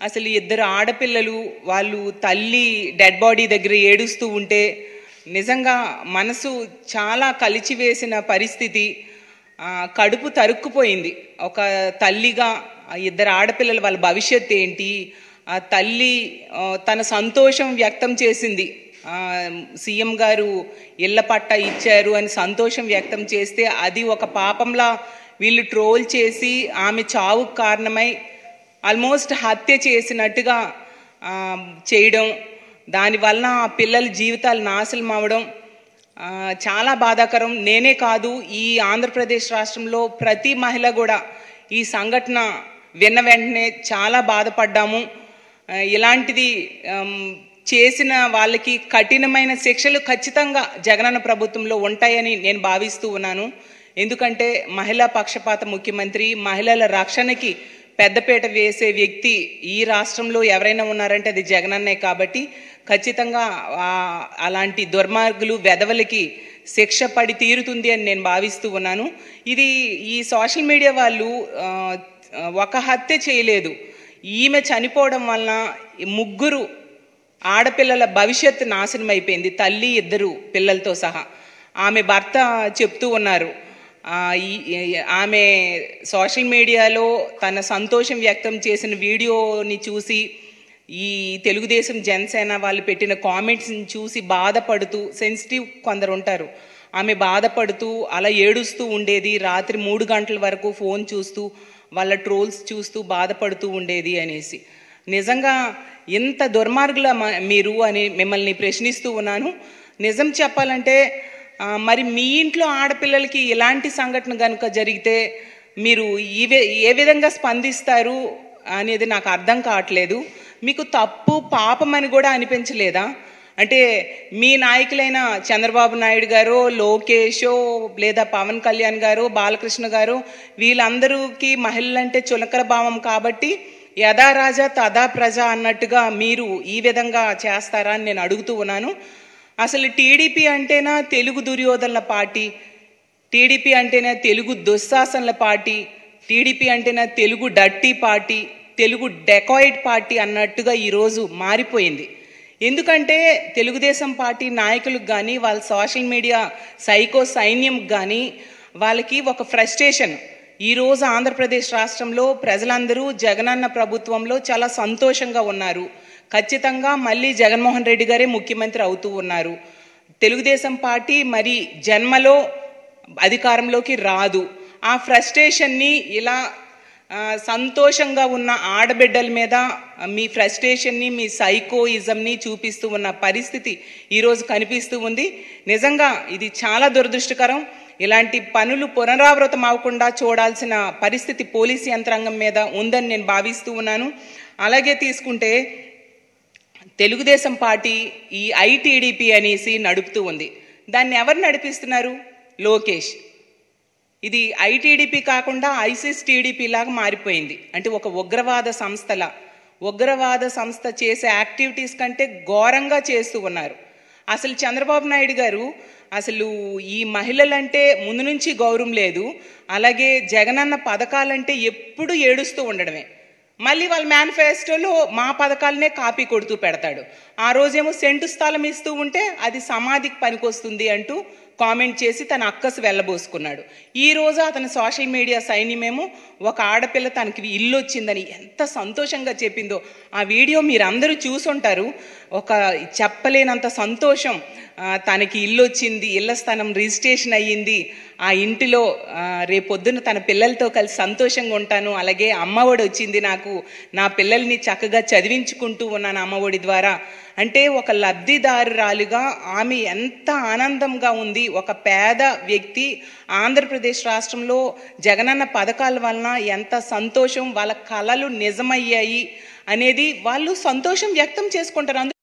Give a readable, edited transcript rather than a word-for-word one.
అసలు ఇద్దరు ఆడపిల్లలు వాళ్ళు తల్లి డెడ్ బాడీ దగ్గర ఏడుస్తూ ఉంటే నిజంగా మనసు చాలా కలిచివేసిన పరిస్థితి. కడుపు తరుక్కుపోయింది. ఒక తల్లిగా ఇద్దరు ఆడపిల్లలు వాళ్ళ భవిష్యత్తు ఏంటి, ఆ తల్లి తన సంతోషం వ్యక్తం చేసింది. సీఎం గారు ఇళ్ల పట్టా ఇచ్చారు అని సంతోషం వ్యక్తం చేస్తే అది ఒక పాపంలా వీళ్ళు ట్రోల్ చేసి ఆమె చావుకు కారణమై ఆల్మోస్ట్ హత్య చేసినట్టుగా చేయడం, దానివల్ల ఆ పిల్లల జీవితాలు నాశనం అవ్వడం చాలా బాధాకరం. నేనే కాదు, ఈ ఆంధ్రప్రదేశ్ రాష్ట్రంలో ప్రతి మహిళ కూడా ఈ సంఘటన విన్న వెంటనే చాలా బాధపడ్డాము. ఇలాంటిది చేసిన వాళ్ళకి కఠినమైన శిక్షలు ఖచ్చితంగా జగనన్న ప్రభుత్వంలో ఉంటాయని నేను భావిస్తూ ఉన్నాను. ఎందుకంటే మహిళా పక్షపాత ముఖ్యమంత్రి, మహిళల రక్షణకి పెద్దపీట వేసే వ్యక్తి ఈ రాష్ట్రంలో ఎవరైనా ఉన్నారంటే అది జగనన్నే. కాబట్టి ఖచ్చితంగా అలాంటి దుర్మార్గులు వెధవలకి శిక్ష పడి తీరుతుంది అని నేను భావిస్తూ ఉన్నాను. ఇది ఈ సోషల్ మీడియా వాళ్ళు ఒక హత్య చేయలేదు, ఈమె చనిపోవడం వలన ముగ్గురు ఆడపిల్లల భవిష్యత్తు నాశనం అయిపోయింది, తల్లి ఇద్దరు పిల్లలతో సహా. ఆమె భర్త చెప్తూ ఉన్నారు, ఆమె సోషల్ మీడియాలో తన సంతోషం వ్యక్తం చేసిన వీడియోని చూసి ఈ తెలుగుదేశం జనసేన వాళ్ళు పెట్టిన కామెంట్స్ని చూసి బాధపడుతూ, సెన్సిటివ్ కొందరు ఉంటారు, ఆమె బాధపడుతూ అలా ఏడుస్తూ ఉండేది. రాత్రి 3 గంటల వరకు ఫోన్ చూస్తూ వాళ్ళ ట్రోల్స్ చూస్తూ బాధపడుతూ ఉండేది అనేసి. నిజంగా ఇంత దుర్మార్గుల మీరు అని మిమ్మల్ని ప్రశ్నిస్తూ ఉన్నాను. నిజం చెప్పాలంటే మరి మీ ఇంట్లో ఆడపిల్లలకి ఇలాంటి సంఘటన కనుక జరిగితే మీరు ఏ విధంగా స్పందిస్తారు అనేది నాకు అర్థం కావట్లేదు. మీకు తప్పు పాపం అని కూడా అనిపించలేదా? అంటే మీ నాయకులైన చంద్రబాబు నాయుడు గారు, లోకేషో లేదా పవన్ కళ్యాణ్ గారు, బాలకృష్ణ గారు వీళ్ళందరికీ మహిళలంటే చులకన భావం కాబట్టి యథా రాజా తదా ప్రజ అన్నట్టుగా మీరు ఈ విధంగా చేస్తారా అని నేను అడుగుతూ ఉన్నాను. అసలు టీడీపీ అంటేనా తెలుగు దుర్యోధనల పార్టీ, టీడీపీ అంటేనే తెలుగు దుశ్శాసనల పార్టీ, టీడీపీ అంటేనే Telugu dirty party, Telugu dacoit party అన్నట్టుగా ఈరోజు మారిపోయింది. ఎందుకంటే తెలుగుదేశం పార్టీ నాయకులకు కానీ వాళ్ళ సోషల్ మీడియా సైకో సైన్యంకి కానీ వాళ్ళకి ఒక ఫ్రస్ట్రేషన్. ఈరోజు ఆంధ్రప్రదేశ్ రాష్ట్రంలో ప్రజలందరూ జగనన్న ప్రభుత్వంలో చాలా సంతోషంగా ఉన్నారు. ఖచ్చితంగా మళ్ళీ జగన్మోహన్ రెడ్డి గారే ముఖ్యమంత్రి అవుతూ ఉన్నారు. తెలుగుదేశం పార్టీ మరి జన్మలో అధికారంలోకి రాదు. ఆ ఫ్రస్ట్రేషన్ని ఇలా సంతోషంగా ఉన్న ఆడబిడ్డల మీద మీ ఫ్రస్ట్రేషన్ని, మీ సైకోయిజంని చూపిస్తూ ఉన్న పరిస్థితి ఈరోజు కనిపిస్తూ ఉంది. నిజంగా ఇది చాలా దురదృష్టకరం. ఇలాంటి పనులు పునరావృతం అవ్వకుండా చూడాల్సిన పరిస్థితి పోలీసు యంత్రాంగం మీద ఉందని నేను భావిస్తూ ఉన్నాను. అలాగే తీసుకుంటే తెలుగుదేశం పార్టీ ఈ ఐటీడీపీ అనేసి నడుపుతూ ఉంది. దాన్ని ఎవరు నడిపిస్తున్నారు? లోకేష్. ఇది ఐటీడీపీ కాకుండా ఐసిస్ టీడీపీ లాగా మారిపోయింది. అంటే ఒక ఉగ్రవాద సంస్థ చేసే యాక్టివిటీస్ కంటే ఘోరంగా చేస్తూ ఉన్నారు. అసలు చంద్రబాబు నాయుడు గారు అసలు ఈ మహిళలంటే ముందు నుంచి గౌరవం లేదు, అలాగే జగనన్న పథకాలంటే ఎప్పుడు ఏడుస్తూ ఉండడమే. మళ్ళీ వాళ్ళ మేనిఫెస్టోలో మా పథకాలనే కాపీ కొడుతూ పెడతాడు. ఆ రోజేమో సెంటు స్థలం ఇస్తూ ఉంటే అది సమాధికి పనికొస్తుంది అంటూ కామెంట్ చేసి తన అక్కసు వెళ్ళబోసుకున్నాడు. ఈరోజు అతని సోషల్ మీడియా సైన్యమేమో ఒక ఆడపిల్ల తనకి ఇల్లు వచ్చిందని ఎంత సంతోషంగా చెప్పిందో ఆ వీడియో మీరందరూ చూసుంటారు. ఒక చెప్పలేనంత సంతోషం. తనకి ఇల్లు వచ్చింది, ఇళ్ల స్థానం రిజిస్ట్రేషన్ అయ్యింది, ఆ ఇంటిలో రేపొద్దున తన పిల్లలతో కలిసి సంతోషంగా ఉంటాను, అలాగే అమ్మఒడి వచ్చింది, నాకు నా పిల్లల్ని చక్కగా చదివించుకుంటూ ఉన్నాను అమ్మఒడి ద్వారా అంటే ఒక లబ్ధిదారురాలుగా ఆమె ఎంత ఆనందంగా ఉంది. ఒక పేద వ్యక్తి ఆంధ్రప్రదేశ్ రాష్ట్రంలో జగనన్న పథకాల వలన ఎంత సంతోషం, వాళ్ళ కలలు నిజమయ్యాయి అనేది వాళ్ళు సంతోషం వ్యక్తం చేసుకుంటారు.